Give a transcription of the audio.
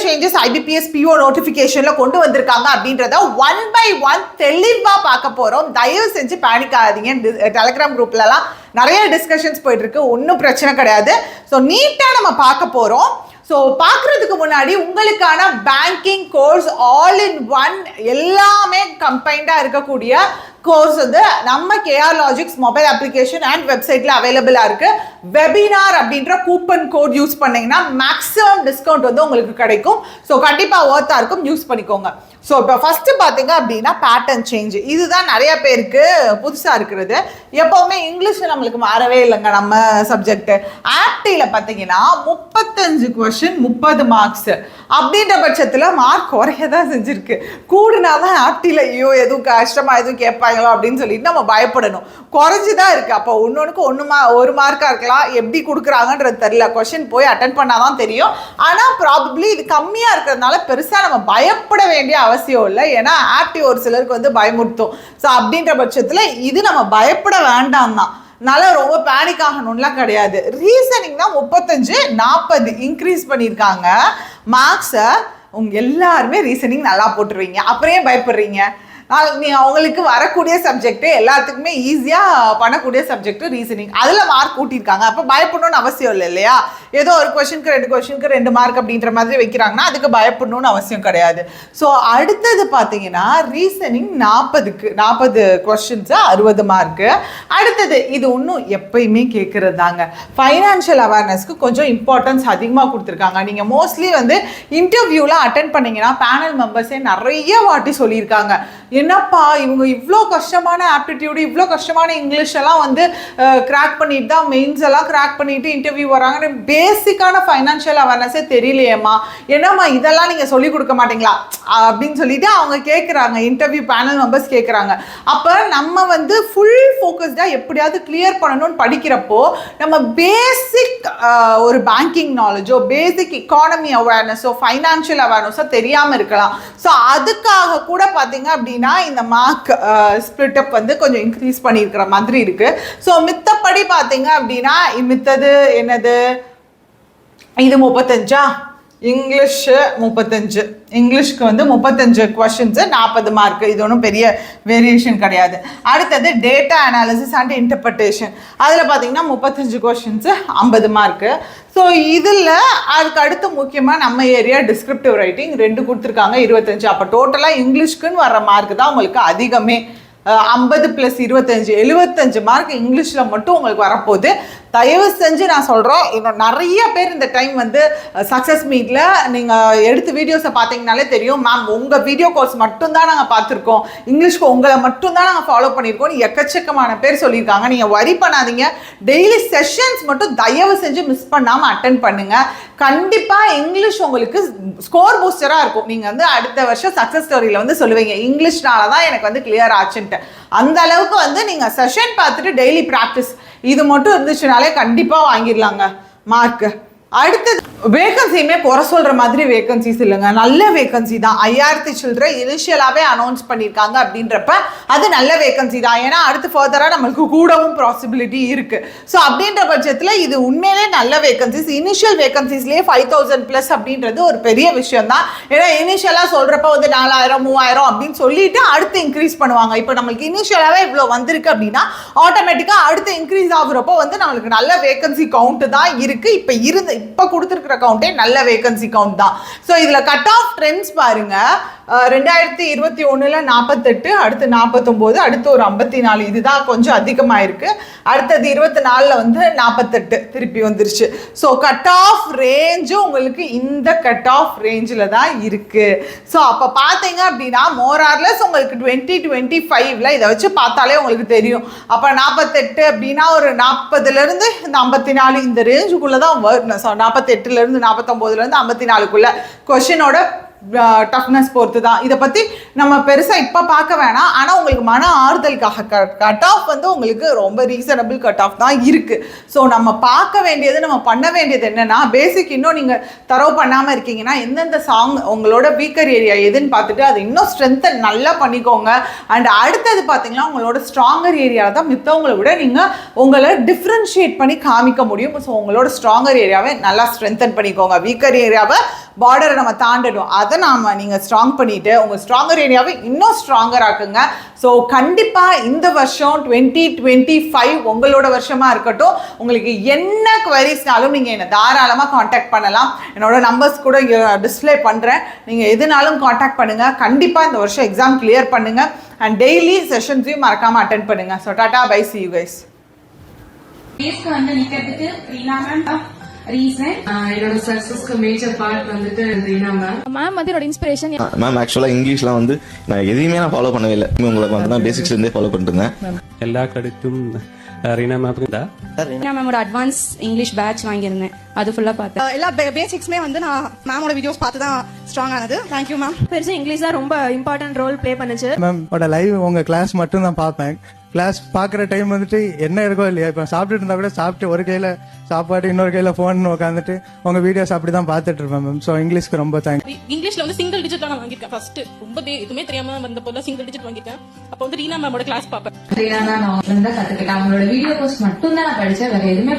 Changes IBPS PO நோட்டிஃபிகேஷன்ல கொண்டு வந்திருக்காங்க அப்படின்றத 1 by 1 தெளிவா பார்க்க போறோம். தயவு செஞ்சு பேனிக் ஆகாதீங்க. டெலிகிராம் குரூப்லலாம் நிறைய டிஸ்கஷன்ஸ் போயிட்டு இருக்கு, ஒன்றும் பிரச்சனை கிடையாது. ஸோ நீட்டாக நம்ம பார்க்க போகிறோம். ஸோ பார்க்குறதுக்கு முன்னாடி உங்களுக்கான banking course all in one எல்லாமே கம்பைண்டாக இருக்கக்கூடிய கோர்ஸ் வந்து நம்ம KR Logix mobile application and வெப்சைட்ல அவைலபிளாக இருக்கு. வெபினார் அப்படின்ற கூப்பன் கோட் யூஸ் பண்ணீங்கன்னா மேக்ஸிமம் டிஸ்கவுண்ட் வந்து உங்களுக்கு கிடைக்கும். ஸோ கண்டிப்பாக ஒர்த்தாக இருக்கும், யூஸ் பண்ணிக்கோங்க. ஸோ இப்போ ஃபஸ்ட்டு பார்த்தீங்க அப்படின்னா பேட்டர்ன் சேஞ்ச், இதுதான் நிறைய பேருக்கு புதுசாக இருக்கிறது. எப்போவுமே இங்கிலீஷ் நம்மளுக்கு மாறவே இல்லைங்க. நம்ம சப்ஜெக்ட் ஆப்டியில் பார்த்தீங்கன்னா 35 கொஷின் 30 மார்க்ஸ் அப்படின்ற பட்சத்தில் மார்க் குறைய தான் செஞ்சுருக்கு. கூடுனாதான் ஆப்டியில் ஐயோ எதுவும் கஷ்டமாக எதுவும் கேட்பாங்களோ அப்படின்னு சொல்லிட்டு நம்ம பயப்படணும். குறைஞ்சி தான் இருக்குது. அப்போ ஒன்றுக்கு ஒரு மார்க்காக இருக்கலாம், எப்படி கொடுக்குறாங்கன்றது தெரியல. கொஷின் போய் அட்டன் பண்ணால் தான் தெரியும். ஆனால் ப்ராபப்ளி இது கம்மியாக இருக்கிறதுனால பெருசாக நம்ம பயப்பட வேண்டிய அவசியம் இல்லை. ஏன்னா ஆப்டி ஒரு சிலருக்கு வந்து பயமுறுத்தும். ஸோ அப்படின்ற பட்சத்தில் இது நம்ம பயப்பட வேண்டாம் தான். அதனால ரொம்ப பேனிக் ஆகணும்லாம் கிடையாது. ரீசனிங் தான் 35 40 இன்க்ரீஸ் பண்ணியிருக்காங்க மார்க்ஸை. எல்லாருமே ரீசனிங் நல்லா போட்டுருவீங்க, அப்புறம் பயப்படுறீங்க? அவங்களுக்கு வரக்கூடிய சப்ஜெக்ட்டு எல்லாத்துக்குமே ஈஸியாக பண்ணக்கூடிய சப்ஜெக்ட் ரீசனிங், அதில் மார்க் கூட்டியிருக்காங்க. அப்போ பயப்படணும்னு அவசியம் இல்லை இல்லையா? ஏதோ ஒரு கொஷனுக்கு 2 கொஷனுக்கு 2 மார்க் அப்படின்ற மாதிரி வைக்கிறாங்கன்னா அதுக்கு பயப்படணும்னு அவசியம் கிடையாது. ஸோ அடுத்தது பார்த்தீங்கன்னா ரீசனிங் 40 கொஷின்ஸு 60 மார்க்கு. அடுத்தது இது இன்னும் எப்பயுமே கேட்குறது தாங்க, ஃபைனான்ஷியல் அவேர்னஸ்க்கு கொஞ்சம் இம்பார்ட்டன்ஸ் அதிகமாக கொடுத்துருக்காங்க. நீங்கள் மோஸ்ட்லி வந்து இன்டர்வியூவில் அட்டென்ட் பண்ணிங்கன்னா பேனல் மெம்பர்ஸே நிறைய வாட்டி சொல்லியிருக்காங்க, என்னப்பா இவங்க இவ்வளோ கஷ்டமான ஆப்டிடியூடு இவ்வளோ கஷ்டமான இங்கிலீஷ் எல்லாம் வந்து கிராக் பண்ணிட்டு தான் மெயின்ஸ் எல்லாம் கிராக் பண்ணிட்டு இன்டர்வியூ வராங்கன்னு பேசிக்கான ஃபைனான்ஷியல் அவேர்னஸே தெரியலையேம்மா, என்னம்மா இதெல்லாம் நீங்கள் சொல்லிக் கொடுக்க மாட்டீங்களா அப்படின்னு சொல்லிட்டு அவங்க கேட்குறாங்க. இன்டர்வியூ பேனல் மெம்பர்ஸ் கேட்குறாங்க. அப்போ நம்ம வந்து ஃபுல் ஃபோக்கஸ்டாக எப்படியாவது கிளியர் பண்ணணும்னு படிக்கிறப்போ நம்ம பேசிக் ஒரு பேங்கிங் நாலேஜோ பேசிக் எக்கானமி அவேர்னஸோ ஃபைனான்ஷியல் அவேர்னஸோ தெரியாமல் இருக்கலாம். ஸோ அதுக்காக கூட பார்த்தீங்க அப்படின்னா இந்த மார்க் ஸ்பிளிட் அப் வந்து கொஞ்சம் இன்க்ரீஸ் பண்ணியிருக்கிற மாதிரி இருக்கு. ஸோ மித்தப்படி பார்த்தீங்க அப்படின்னா மித்தது என்னது, இது 35 இங்கிலீஷ் 35 இங்கிலீஷ்க்கு வந்து 35 கொஷின்ஸு 40 மார்க். இது ஒன்றும் பெரிய வேரியேஷன் கிடையாது. அடுத்தது டேட்டா அனாலிசிஸ் அண்ட் இன்டர்பிரேஷன், அதில் பார்த்தீங்கன்னா 35 கொஷின்ஸு 50 மார்க்கு. ஸோ இதில் அதுக்கு அடுத்து முக்கியமாக நம்ம ஏரியா டிஸ்கிரிப்டிவ் ரைட்டிங் 2 கொடுத்துருக்காங்க 25. அப்போ டோட்டலாக இங்கிலீஷ்க்குன்னு வர்ற மார்க் தான் உங்களுக்கு அதிகமே. 50 + 25 75 மார்க் இங்கிலீஷில் மட்டும் உங்களுக்கு வரப்போகுது. தயவு செஞ்சு நான் சொல்கிறேன், இன்னும் நிறைய பேர் இந்த டைம் வந்து சக்ஸஸ் மீட்டில் நீங்கள் எடுத்து வீடியோஸை பார்த்தீங்கனாலே தெரியும், மேம் உங்கள் வீடியோ கோர்ஸ் மட்டும்தான் நாங்கள் பார்த்துருக்கோம், இங்கிலீஷ்க்கு உங்களை மட்டும்தான் நாங்கள் ஃபாலோ பண்ணியிருக்கோம் எக்கச்சக்கமான பேர் சொல்லியிருக்காங்க. நீங்கள் வரி பண்ணாதீங்க, டெய்லி செஷன்ஸ் மட்டும் தயவு செஞ்சு மிஸ் பண்ணாமல் அட்டென்ட் பண்ணுங்கள். கண்டிப்பாக இங்கிலீஷ் உங்களுக்கு ஸ்கோர் பூஸ்டராக இருக்கும். நீங்கள் வந்து அடுத்த வருஷம் சக்ஸஸ் ஸ்டோரியில் வந்து சொல்லுவீங்க, இங்கிலீஷ்னால தான் எனக்கு வந்து கிளியர் ஆச்சுன்ட்டு. அந்த அளவுக்கு வந்து நீங்கள் செஷன் பார்த்துட்டு டெய்லி ப்ராக்டிஸ் இது மட்டும் இருந்துச்சுனாலே கண்டிப்பாக வாங்கிடலாங்க மார்க்கு. அடுத்தது வேகன்சியுமே குறை சொல்கிற மாதிரி வேகன்சிஸ் இல்லைங்க, நல்ல வேகன்சி தான். 5000 சில்ட்ரன் இனிஷியலாகவே அனௌன்ஸ் பண்ணியிருக்காங்க அப்படின்றப்ப அது நல்ல வேகன்சி தான். ஏன்னா அடுத்து ஃபர்தராக நம்மளுக்கு கூடவும் பாசிபிலிட்டி இருக்குது. ஸோ அப்படின்ற பட்சத்தில் இது உண்மையிலே நல்ல வேகன்சிஸ். இனிஷியல் வேகன்சிஸ்லேயே 5000+ அப்படின்றது ஒரு பெரிய விஷயம் தான். ஏன்னா இனிஷியலாக சொல்கிறப்ப வந்து 4000 3000 அப்படின்னு சொல்லிட்டு அடுத்து இன்க்ரீஸ் பண்ணுவாங்க. இப்போ நம்மளுக்கு இனிஷியலாகவே இவ்வளோ வந்திருக்கு அப்படின்னா ஆட்டோமேட்டிக்காக அடுத்து இன்க்ரீஸ் ஆகுறப்போ வந்து நம்மளுக்கு நல்ல வேகன்சி கவுண்ட்டு தான் இருக்குது. இப்போ கொடுத்துருக்கிற கவுண்டே நல்ல வேகன்சி கவுண்ட் தான். ஸோ இதில் கட் ஆஃப் ட்ரெண்ட்ஸ் பாருங்க, 2021 48, அடுத்து 49, அடுத்து ஒரு 54, இதுதான் கொஞ்சம் அதிகமாக இருக்கு. அடுத்தது 24 வந்து 48 திருப்பி வந்துருச்சு. ஸோ கட் ஆஃப் ரேஞ்சு உங்களுக்கு இந்த கட் ஆஃப் ரேஞ்சில் தான் இருக்கு. ஸோ அப்போ பார்த்தீங்க அப்படின்னா மோரார்லெஸ் உங்களுக்கு 2025 இதை வச்சு பார்த்தாலே உங்களுக்கு தெரியும். அப்போ 48 அப்படின்னா ஒரு 40லேருந்து இந்த 54 இந்த ரேஞ்சுக்குள்ளே தான் வரணும். 48லேருந்து 49லேருந்து 54க்குள்ள கொஷினோட டஃப்னஸ் பொறுத்து தான். இதை பற்றி நம்ம பெருசாக இப்போ பார்க்க வேணாம். ஆனால் உங்களுக்கு மன ஆறுதலுக்காக கட் ஆஃப் வந்து உங்களுக்கு ரொம்ப ரீசனபிள் கட் ஆஃப் தான் இருக்குது. ஸோ நம்ம பார்க்க வேண்டியது, நம்ம பண்ண வேண்டியது என்னென்னா, பேசிக் இன்னும் நீங்கள் தரவு பண்ணாமல் இருக்கீங்கன்னா எந்தெந்த சாங் உங்களோட வீக்கர் ஏரியா எதுன்னு பார்த்துட்டு அதை இன்னும் ஸ்ட்ரென்த்தை நல்லா பண்ணிக்கோங்க. அண்ட் அடுத்தது பார்த்தீங்கன்னா உங்களோட ஸ்ட்ராங்கர் ஏரியாவில் தான் மித்தவங்களை விட நீங்கள் உங்களை டிஃப்ரென்ஷியேட் பண்ணி காமிக்க முடியும். ஸோ உங்களோட ஸ்ட்ராங்கர் ஏரியாவை நல்லா ஸ்ட்ரென்தன் பண்ணிக்கோங்க. வீக்கர் ஏரியாவை பார்டரை நம்ம தாண்டணும். அதை நீங்கள் ஸ்ட்ராங் பண்ணிவிட்டு உங்கள் ஸ்ட்ராங்கர் ஏரியாவை இன்னும் ஸ்ட்ராங்கர் ஆக்குங்க. ஸோ கண்டிப்பாக இந்த வருஷம் 2025 உங்களோட வருஷமாக இருக்கட்டும். உங்களுக்கு என்ன குவரிஸ்னாலும் நீங்கள் என்னை தாராளமாக காண்டாக்ட் பண்ணலாம். என்னோட நம்பர்ஸ் கூட டிஸ்பிளே பண்ணுறேன். நீங்கள் எதுனாலும் காண்டாக்ட் பண்ணுங்கள். கண்டிப்பாக இந்த வருஷம் எக்ஸாம் கிளியர் பண்ணுங்கள். அண்ட் டெய்லி செஷன்ஸையும் மறக்காமல் அட்டென்ட் பண்ணுங்கள். So ta-ta bye, see you guys. என்னோட சக்சஸ்க்கு மேஜர் பார்ட் வந்துட்டு ரீனா மேம் வந்து என்னோட இன்ஸ்பிரேஷன். மேம் ஆக்சுவலா இங்கிலீஷ்லாம் வந்து நான் எதையுமே நான் ஃபாலோ பண்ணவே இல்லை. உங்களுக்கு வந்து நான் பேசிக்ஸ்ல இருந்தே ஃபாலோ பண்ணிட்டு இருந்தேன். எல்லா கடித்தும் ரீனா மேம் ரீனா மேமோட அட்வான்ஸ் இங்கிலீஷ் பேட்ச் வாங்கியிருந்தேன். அது ஃபுல்லா பார்த்தேன். எல்லா பேசிக்ஸ்மே வந்து நான் மேமோட வீடியோஸ் பார்த்து தான் ஸ்ட்ராங் ஆனது. Thank you ma'am. பெருசா இங்கிலீஷ் தான் ரொம்ப இம்பார்ட்டன்ட் ரோல் ப்ளே பண்ணுச்சு. மேம் லைவ் உங்க கிளாஸ் மட்டும் தான் பார்ப்பேன். கிளாஸ் பாக்குற டைம் வந்துட்டு என்ன இருக்கோ இல்லையா, இப்ப சாப்பிட்டுட்டு இருந்தா கூட சாப்பிட்டு ஒரு கையில சாப்பாடு இன்னொரு கையில போன் உட்காந்துட்டு உங்க வீடியோஸ் அப்படிதான் பாத்துட்டு இருப்பேன் மேம். சோ இங்கிலீஷ்க்கு ரொம்ப தேங்க்ஸ். இங்கிலீஷ்ல வந்து சிங்கிள் டிஜிட் தான் நான் வாங்கிருக்கேன். ஃபர்ஸ்ட் ரொம்ப எதுவுமே தெரியாம வந்த போல சிங்கிள் டிஜிட் வாங்கிருக்கேன். அப்ப வந்து ரீனா மேமோட கிளாஸ் பாப்பேன். ரீனா மேம் அவங்க தான் கத்துக்கிட்டேன். அவங்களோட வீடியோ கோர்ஸ் மட்டும் தான் நான் படிச்சேன், வேற எதுவுமே